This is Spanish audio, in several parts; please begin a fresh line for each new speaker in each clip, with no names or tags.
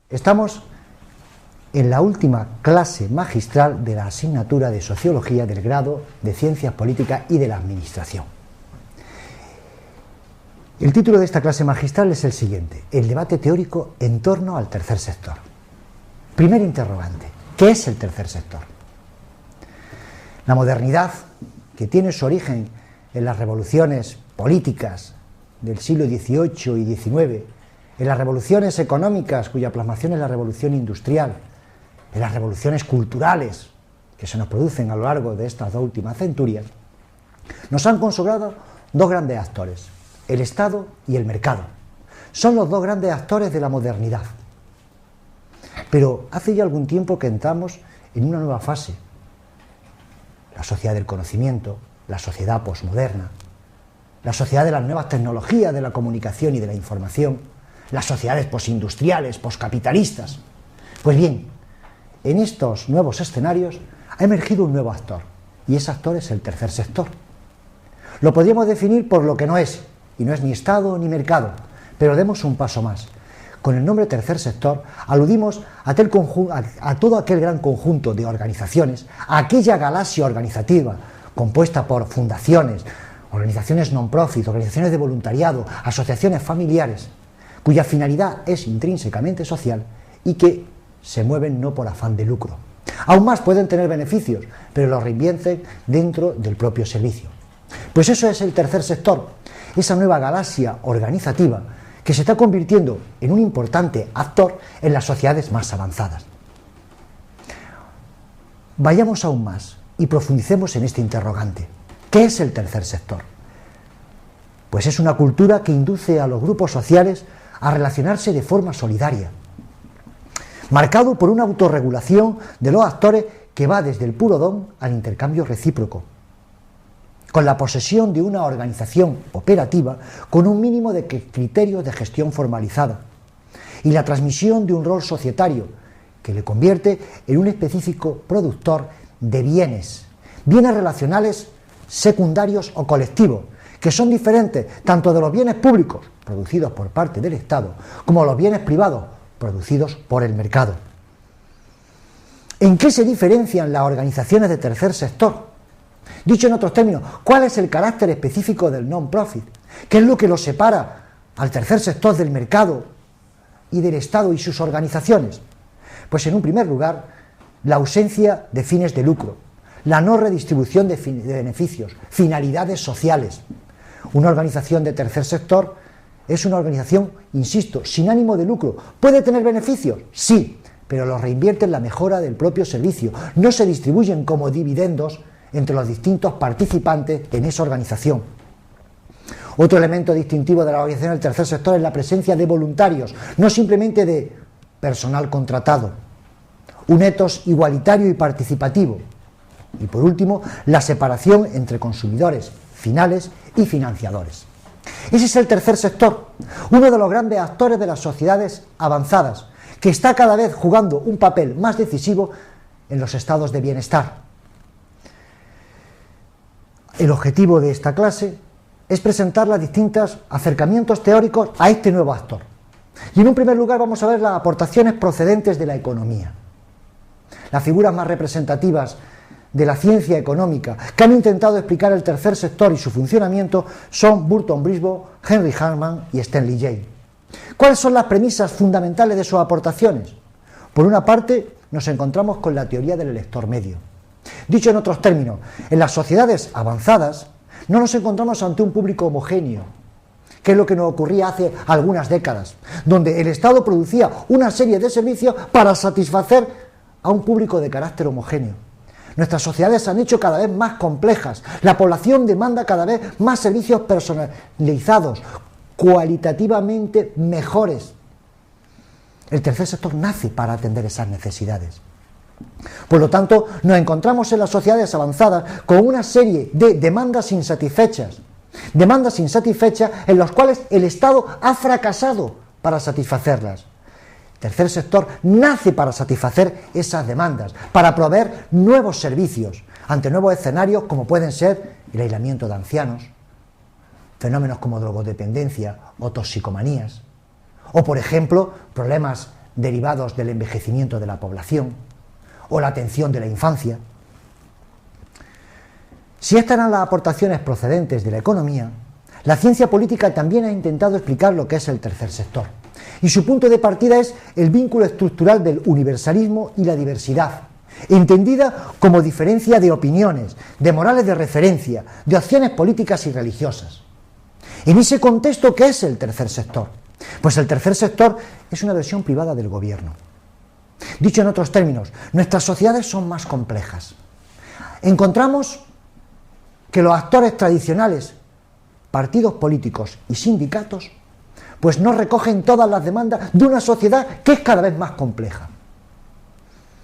Estamos en la última clase magistral de la asignatura de Sociología del grado de Ciencias Políticas y de la Administración. El título de esta clase magistral es el siguiente: el debate teórico en torno al tercer sector. Primer interrogante: ¿qué es el tercer sector? La modernidad, que tiene su origen en las revoluciones políticas del siglo XVIII y XIX, en las revoluciones económicas cuya plasmación es la revolución industrial, en las revoluciones culturales que se nos producen a lo largo de estas dos últimas centurias, nos han consagrado dos grandes actores: el Estado y el mercado. Son los dos grandes actores de la modernidad. Pero hace ya algún tiempo que entramos en una nueva fase: la sociedad del conocimiento, la sociedad posmoderna, la sociedad de las nuevas tecnologías de la comunicación y de la información, las sociedades posindustriales, poscapitalistas. Pues bien, en estos nuevos escenarios ha emergido un nuevo actor, y ese actor es el tercer sector. Lo podríamos definir por lo que no es, y no es ni Estado ni mercado, pero demos un paso más. Con el nombre tercer sector aludimos a todo aquel gran conjunto de organizaciones, a aquella galaxia organizativa compuesta por fundaciones, organizaciones non-profit, organizaciones de voluntariado, asociaciones familiares, cuya finalidad es intrínsecamente social y que se mueven no por afán de lucro. Aún más, pueden tener beneficios, pero los reinvierten dentro del propio servicio. Pues eso es el tercer sector, esa nueva galaxia organizativa que se está convirtiendo en un importante actor en las sociedades más avanzadas. Vayamos aún más y profundicemos en este interrogante: ¿qué es el tercer sector? Pues es una cultura que induce a los grupos sociales a relacionarse de forma solidaria, marcado por una autorregulación de los actores que va desde el puro don al intercambio recíproco, con la posesión de una organización operativa con un mínimo de criterios de gestión formalizada y la transmisión de un rol societario que le convierte en un específico productor de bienes relacionales secundarios o colectivos, que son diferentes tanto de los bienes públicos producidos por parte del Estado como los bienes privados producidos por el mercado. ¿En qué se diferencian las organizaciones de tercer sector? Dicho en otros términos, ¿cuál es el carácter específico del non-profit? ¿Qué es lo que lo separa al tercer sector del mercado y del Estado y sus organizaciones? Pues en un primer lugar, la ausencia de fines de lucro, la no redistribución de beneficios, finalidades sociales. Una organización de tercer sector es una organización, insisto, sin ánimo de lucro. ¿Puede tener beneficios? Sí, pero los reinvierte en la mejora del propio servicio. No se distribuyen como dividendos entre los distintos participantes en esa organización. Otro elemento distintivo de la organización del tercer sector es la presencia de voluntarios, no simplemente de personal contratado. Un etos igualitario y participativo. Y por último, la separación entre consumidores finales y financiadores. Ese es el tercer sector, uno de los grandes actores de las sociedades avanzadas, que está cada vez jugando un papel más decisivo en los estados de bienestar. El objetivo de esta clase es presentar los distintos acercamientos teóricos a este nuevo actor. Y en un primer lugar vamos a ver las aportaciones procedentes de la economía. Las figuras más representativas de la ciencia económica que han intentado explicar el tercer sector y su funcionamiento son Burton Brisbois, Henry Hartman y Stanley Jay. ¿Cuáles son las premisas fundamentales de sus aportaciones? Por una parte, nos encontramos con la teoría del elector medio. Dicho en otros términos, en las sociedades avanzadas no nos encontramos ante un público homogéneo, que es lo que nos ocurría hace algunas décadas, donde el Estado producía una serie de servicios para satisfacer a un público de carácter homogéneo. Nuestras sociedades se han hecho cada vez más complejas, la población demanda cada vez más servicios personalizados, cualitativamente mejores. El tercer sector nace para atender esas necesidades. Por lo tanto, nos encontramos en las sociedades avanzadas con una serie de demandas insatisfechas en las cuales el Estado ha fracasado para satisfacerlas. El tercer sector nace para satisfacer esas demandas, para proveer nuevos servicios ante nuevos escenarios como pueden ser el aislamiento de ancianos, fenómenos como drogodependencia o toxicomanías, o por ejemplo problemas derivados del envejecimiento de la población o la atención de la infancia. Si estas eran las aportaciones procedentes de la economía, la ciencia política también ha intentado explicar lo que es el tercer sector. Y su punto de partida es el vínculo estructural del universalismo y la diversidad, entendida como diferencia de opiniones, de morales de referencia, de opciones políticas y religiosas. En ese contexto, ¿qué es el tercer sector? Pues el tercer sector es una versión privada del gobierno. Dicho en otros términos, nuestras sociedades son más complejas. Encontramos que los actores tradicionales, partidos políticos y sindicatos, pues no recogen todas las demandas de una sociedad que es cada vez más compleja.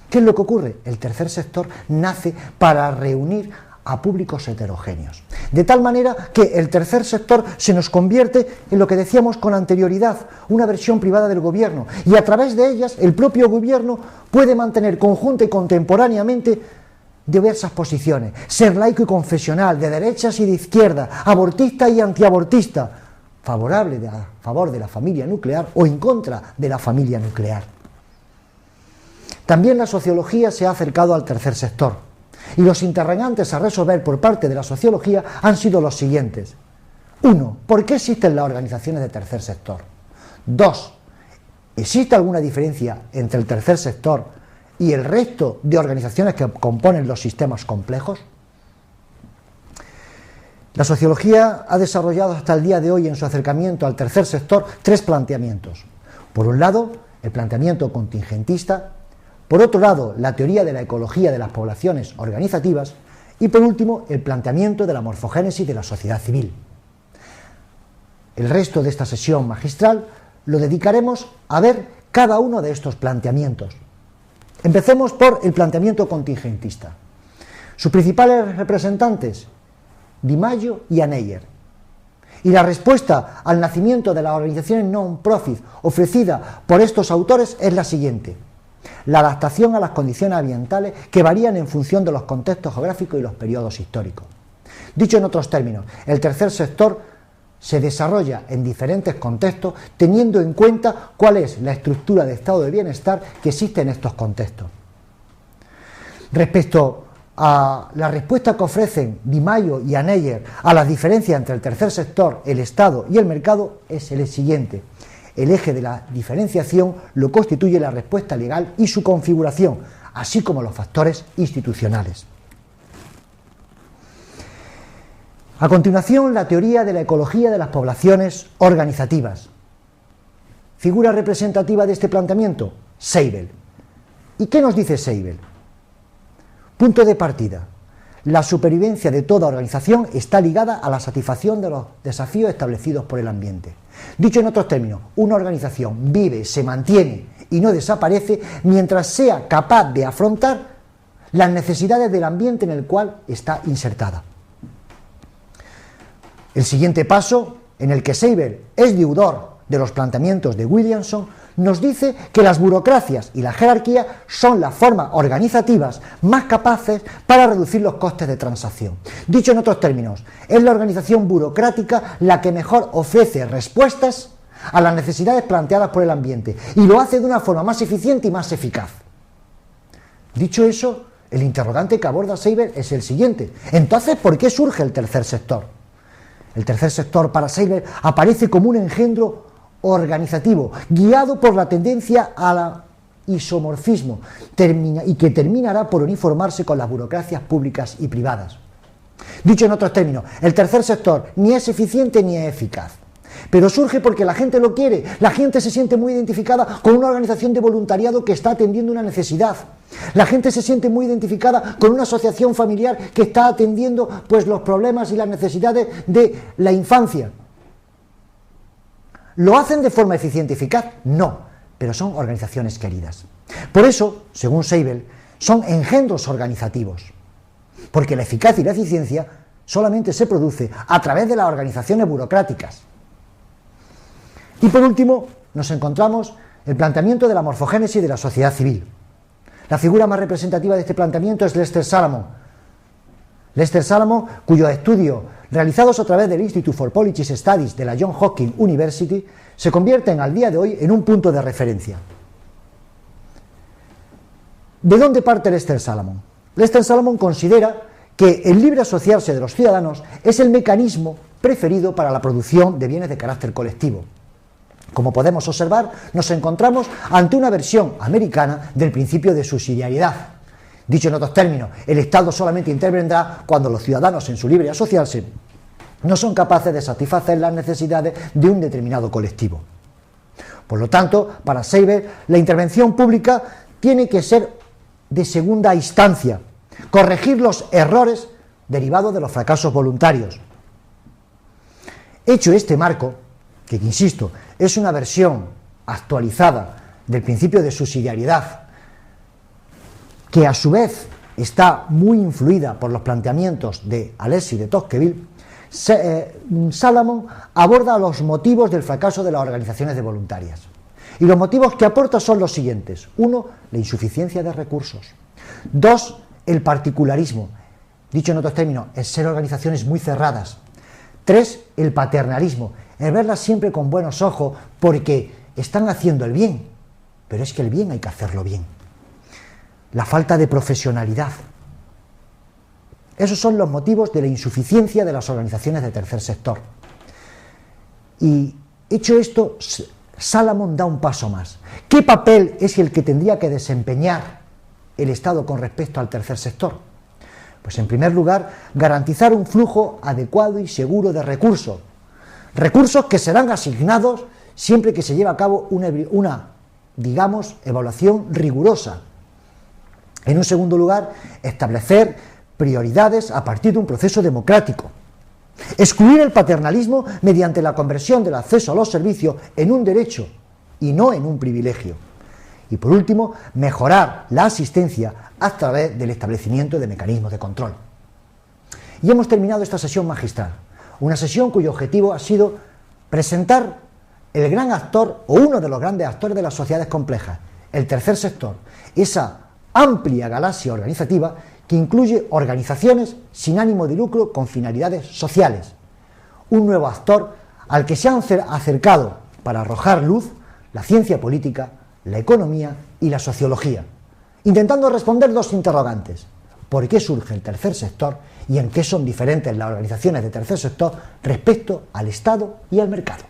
¿Qué es lo que ocurre? El tercer sector nace para reunir a públicos heterogéneos. De tal manera que el tercer sector se nos convierte en lo que decíamos con anterioridad, una versión privada del gobierno, y a través de ellas el propio gobierno puede mantener conjunta y contemporáneamente diversas posiciones, ser laico y confesional, de derechas y de izquierda, abortista y antiabortista, favorable a favor de la familia nuclear o en contra de la familia nuclear. También la sociología se ha acercado al tercer sector y los interrogantes a resolver por parte de la sociología han sido los siguientes. 1. ¿Por qué existen las organizaciones de tercer sector? 2. ¿Existe alguna diferencia entre el tercer sector y el resto de organizaciones que componen los sistemas complejos? La sociología ha desarrollado hasta el día de hoy en su acercamiento al tercer sector 3 planteamientos. Por un lado, el planteamiento contingentista, por otro lado, la teoría de la ecología de las poblaciones organizativas y por último, el planteamiento de la morfogénesis de la sociedad civil. El resto de esta sesión magistral lo dedicaremos a ver cada uno de estos planteamientos. Empecemos por el planteamiento contingentista. Sus principales representantes, Di Maio y Anneyer. Y la respuesta al nacimiento de las organizaciones non-profit ofrecida por estos autores es la siguiente: la adaptación a las condiciones ambientales que varían en función de los contextos geográficos y los periodos históricos. Dicho en otros términos, el tercer sector se desarrolla en diferentes contextos teniendo en cuenta cuál es la estructura de estado de bienestar que existe en estos contextos. Respecto a la respuesta que ofrecen Di Maio y Anneyer a las diferencias entre el tercer sector, el Estado y el mercado es el siguiente. El eje de la diferenciación lo constituye la respuesta legal y su configuración, así como los factores institucionales. A continuación, la teoría de la ecología de las poblaciones organizativas. Figura representativa de este planteamiento, Seibel. ¿Y qué nos dice Seibel? Punto de partida. La supervivencia de toda organización está ligada a la satisfacción de los desafíos establecidos por el ambiente. Dicho en otros términos, una organización vive, se mantiene y no desaparece mientras sea capaz de afrontar las necesidades del ambiente en el cual está insertada. El siguiente paso, en el que Seibel es deudor de los planteamientos de Williamson, nos dice que las burocracias y la jerarquía son las formas organizativas más capaces para reducir los costes de transacción. Dicho en otros términos, es la organización burocrática la que mejor ofrece respuestas a las necesidades planteadas por el ambiente y lo hace de una forma más eficiente y más eficaz. Dicho eso, el interrogante que aborda Seibel es el siguiente. Entonces, ¿por qué surge el tercer sector? El tercer sector para Seibel aparece como un engendro organizativo, guiado por la tendencia al isomorfismo y que terminará por uniformarse con las burocracias públicas y privadas. Dicho en otros términos, el tercer sector ni es eficiente ni es eficaz, pero surge porque la gente lo quiere, la gente se siente muy identificada con una organización de voluntariado que está atendiendo una necesidad, la gente se siente muy identificada con una asociación familiar que está atendiendo pues los problemas y las necesidades de la infancia. ¿Lo hacen de forma eficiente y eficaz? No, pero son organizaciones queridas. Por eso, según Seibel, son engendros organizativos, porque la eficacia y la eficiencia solamente se produce a través de las organizaciones burocráticas. Y por último, nos encontramos el planteamiento de la morfogénesis de la sociedad civil. La figura más representativa de este planteamiento es Lester Salomon. Lester Salomon, cuyos estudios realizados a través del Institute for Policy Studies de la Johns Hopkins University se convierten al día de hoy en un punto de referencia. ¿De dónde parte Lester Salomon? Lester Salomon considera que el libre asociarse de los ciudadanos es el mecanismo preferido para la producción de bienes de carácter colectivo. Como podemos observar, nos encontramos ante una versión americana del principio de subsidiariedad. Dicho en otros términos, el Estado solamente intervendrá cuando los ciudadanos en su libre asociarse no son capaces de satisfacer las necesidades de un determinado colectivo. Por lo tanto, para Seiber, la intervención pública tiene que ser de segunda instancia, corregir los errores derivados de los fracasos voluntarios. Hecho este marco, que insisto, es una versión actualizada del principio de subsidiariedad, que a su vez está muy influida por los planteamientos de Alexis de Tocqueville, Salomon aborda los motivos del fracaso de las organizaciones de voluntarias. Y los motivos que aporta son los siguientes. 1, la insuficiencia de recursos. 2, el particularismo. Dicho en otros términos, el ser organizaciones muy cerradas. 3, el paternalismo, el verlas siempre con buenos ojos porque están haciendo el bien, pero es que el bien hay que hacerlo bien. La falta de profesionalidad. Esos son los motivos de la insuficiencia de las organizaciones de tercer sector. Y hecho esto, Salomon da un paso más. ¿Qué papel es el que tendría que desempeñar el Estado con respecto al tercer sector? Pues en primer lugar, garantizar un flujo adecuado y seguro de recursos. Recursos que serán asignados siempre que se lleve a cabo una digamos, evaluación rigurosa. En un segundo lugar, establecer prioridades a partir de un proceso democrático. Excluir el paternalismo mediante la conversión del acceso a los servicios en un derecho y no en un privilegio. Y por último, mejorar la asistencia a través del establecimiento de mecanismos de control. Y hemos terminado esta sesión magistral, una sesión cuyo objetivo ha sido presentar el gran actor o uno de los grandes actores de las sociedades complejas, el tercer sector, esa amplia galaxia organizativa que incluye organizaciones sin ánimo de lucro con finalidades sociales. Un nuevo actor al que se han acercado para arrojar luz la ciencia política, la economía y la sociología, intentando responder dos interrogantes: ¿por qué surge el tercer sector y en qué son diferentes las organizaciones de tercer sector respecto al Estado y al mercado?